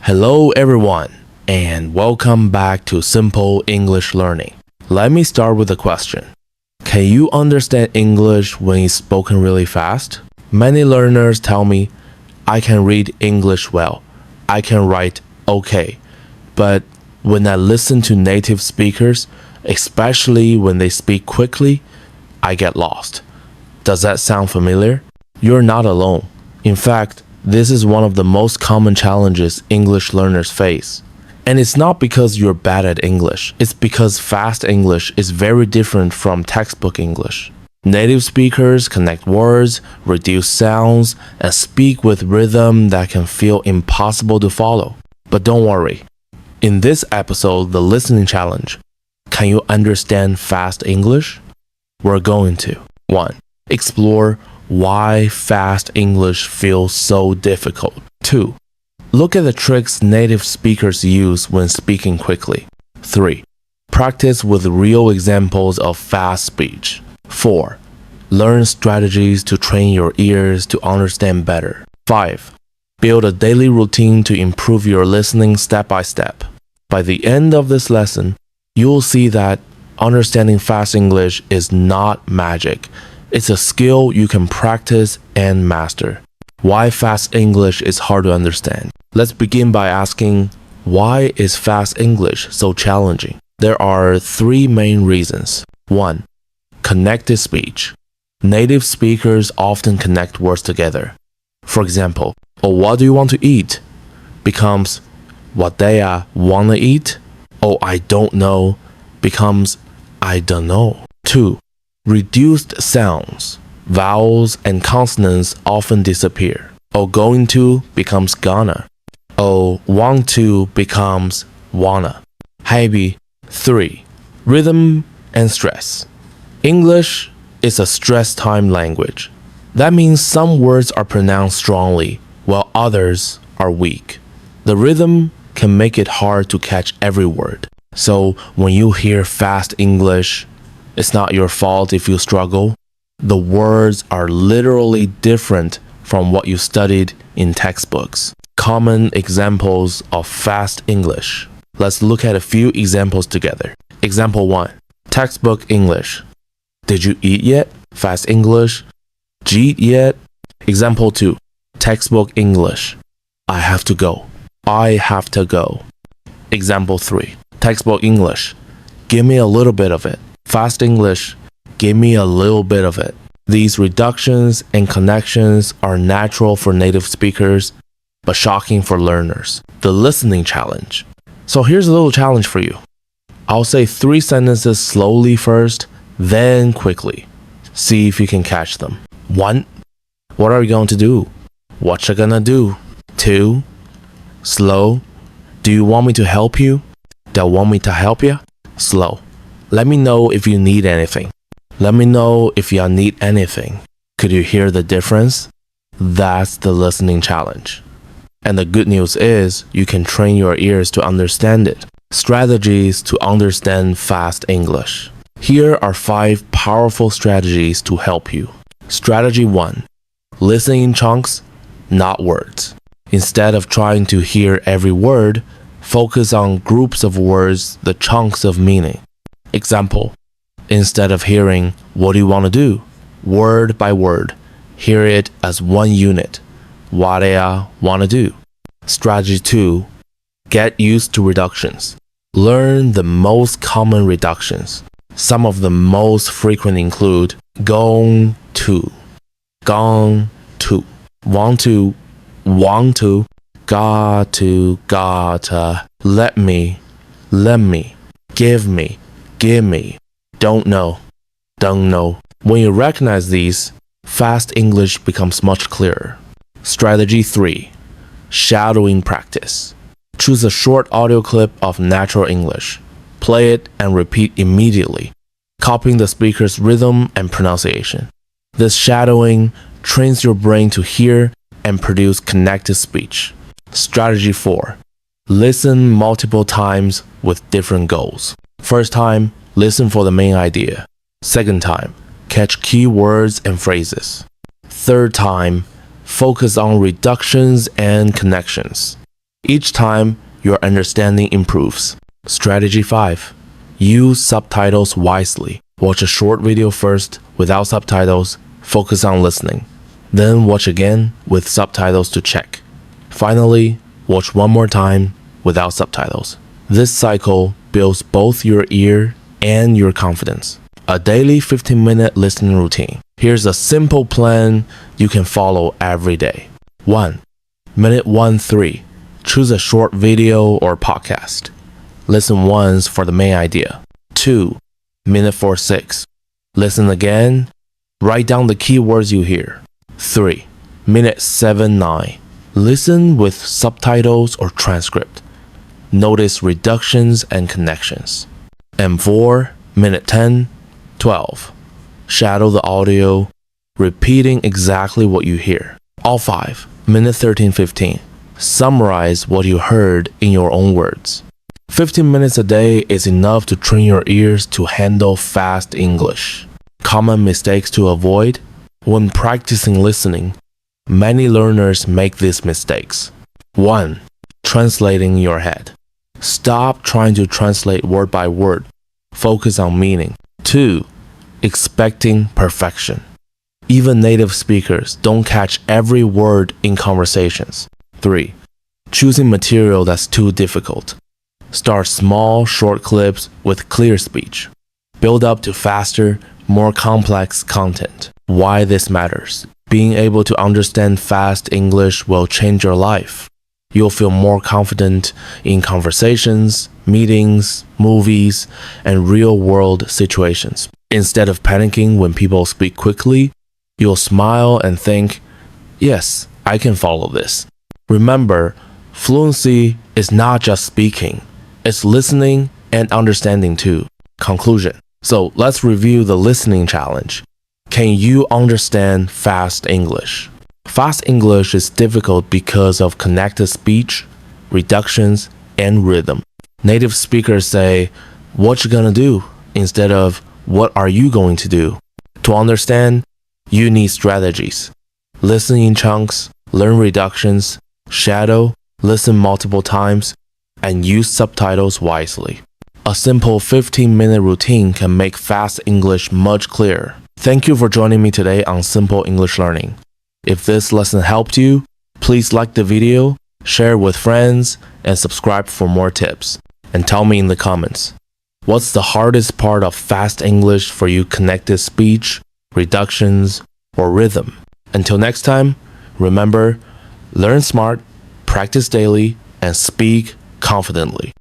Hello everyone, and welcome back to Simple English Learning. Let me start with a question. Can you understand English when it's spoken really fast? Many learners tell me, I can read English well, I can write okay, but when I listen to native speakers, especially when they speak quickly, I get lost. Does that sound familiar? You're not alone. In fact, this is one of the most common challenges English learners face. And it's not because you're bad at English, it's because fast English is very different from textbook English. Native speakers connect words, reduce sounds, and speak with rhythm that can feel impossible to follow. But don't worry. In this episode, the listening challenge, can you understand fast English? We're going to 1. Explore why fast English feels so difficult. 2. Look at the tricks native speakers use when speaking quickly. 3. Practice with real examples of fast speech. 4. Learn strategies to train your ears to understand better. 5. Build a daily routine to improve your listening step by step. By the end of this lesson, you'll see that understanding fast English is not magic. It's a skill you can practice and master. Why fast English is hard to understand. Let's begin by asking, why is fast English so challenging? There are 3 main reasons. 1. Connected speech. Native speakers often connect words together. For example, oh, what do you want to eat? Becomes, what they wanna eat? Oh, I don't know becomes, I don't know. 2. Reduced sounds. Vowels and consonants often disappear. Oh, going to becomes gonna. Oh, want to becomes wanna. Happy. 3. Rhythm and stress. English is a stress time language. That means some words are pronounced strongly, while others are weak. The rhythm can make it hard to catch every word. So when you hear fast English, it's not your fault if you struggle. The words are literally different from what you studied in textbooks. Common examples of fast English. Let's look at a few examples together. Example 1. Textbook English. Did you eat yet? Fast English. Jeet yet? Example 2. Textbook English. I have to go. I have to go. Example 3. Textbook English. Give me a little bit of it. Fast English. Give me a little bit of it. These reductions and connections are natural for native speakers, but shocking for learners. The listening challenge. So here's a little challenge for you. I'll say 3 sentences slowly first, then quickly. See if you can catch them. 1. What are you going to do? Whatcha gonna do? 2. Slow. Do you want me to help you? Do you want me to help you? Slow. Let me know if you need anything. Let me know if you need anything. Could you hear the difference? That's the listening challenge. And the good news is you can train your ears to understand it. Strategies to understand fast English. Here are 5 powerful strategies to help you. Strategy 1. Listen in chunks, not words. Instead of trying to hear every word, focus on groups of words, the chunks of meaning. Example, instead of hearing, what do you want to do? Word by word, hear it as one unit. What do you want to do? Strategy 2. Get used to reductions. Learn the most common reductions. Some of the most frequent include going to, gone to, want to, got to, gotta, let me, give me, gimme, don't know. When you recognize these, fast English becomes much clearer. Strategy 3. Shadowing practice. Choose a short audio clip of natural English. Play it and repeat immediately, copying the speaker's rhythm and pronunciation. This shadowing trains your brain to hear and produce connected speech. Strategy 4. Listen multiple times with different goals. First time, listen for the main idea. Second time, catch key words and phrases. Third time, focus on reductions and connections. Each time, your understanding improves. Strategy 5. Use subtitles wisely. Watch a short video first without subtitles, focus on listening. Then watch again with subtitles to check. Finally, watch one more time without subtitles. This cycle builds both your ear and your confidence. A daily 15-minute listening routine. Here's a simple plan you can follow every day. 1. Minute 1-3. Choose a short video or podcast. Listen once for the main idea. 2. Minute 4-6. Listen again. Write down the keywords you hear. 3. Minute 7-9. Listen with subtitles or transcript. Notice reductions and connections. And 4. Minute 10-12. Shadow the audio, repeating exactly what you hear. All 5. Minute 13-15. Summarize what you heard in your own words. 15 minutes a day is enough to train your ears to handle fast English. Common mistakes to avoid? When practicing listening, many learners make these mistakes. 1. Translating in your head. Stop trying to translate word by word. Focus on meaning. 2. Expecting perfection. Even native speakers don't catch every word in conversations. 3. Choosing material that's too difficult. Start small, short clips with clear speech. Build up to faster, more complex content. Why this matters. Being able to understand fast English will change your life. You'll feel more confident in conversations, meetings, movies, and real-world situations. Instead of panicking when people speak quickly, you'll smile and think, yes, I can follow this. Remember, fluency is not just speaking. It's listening and understanding too. Conclusion. So let's review the listening challenge. Can you understand fast English? Fast English is difficult because of connected speech, reductions, and rhythm. Native speakers say, what you gonna do? Instead of, what are you going to do? To understand, you need strategies. Listen in chunks, learn reductions, shadow, listen multiple times, and use subtitles wisely. A simple 15-minute routine can make fast English much clearer. Thank you for joining me today on Simple English Learning. If this lesson helped you, please like the video, share with friends, and subscribe for more tips. And tell me in the comments, what's the hardest part of fast English for you? Connected speech, reductions, or rhythm? Until next time, remember, learn smart, practice daily, and speak confidently.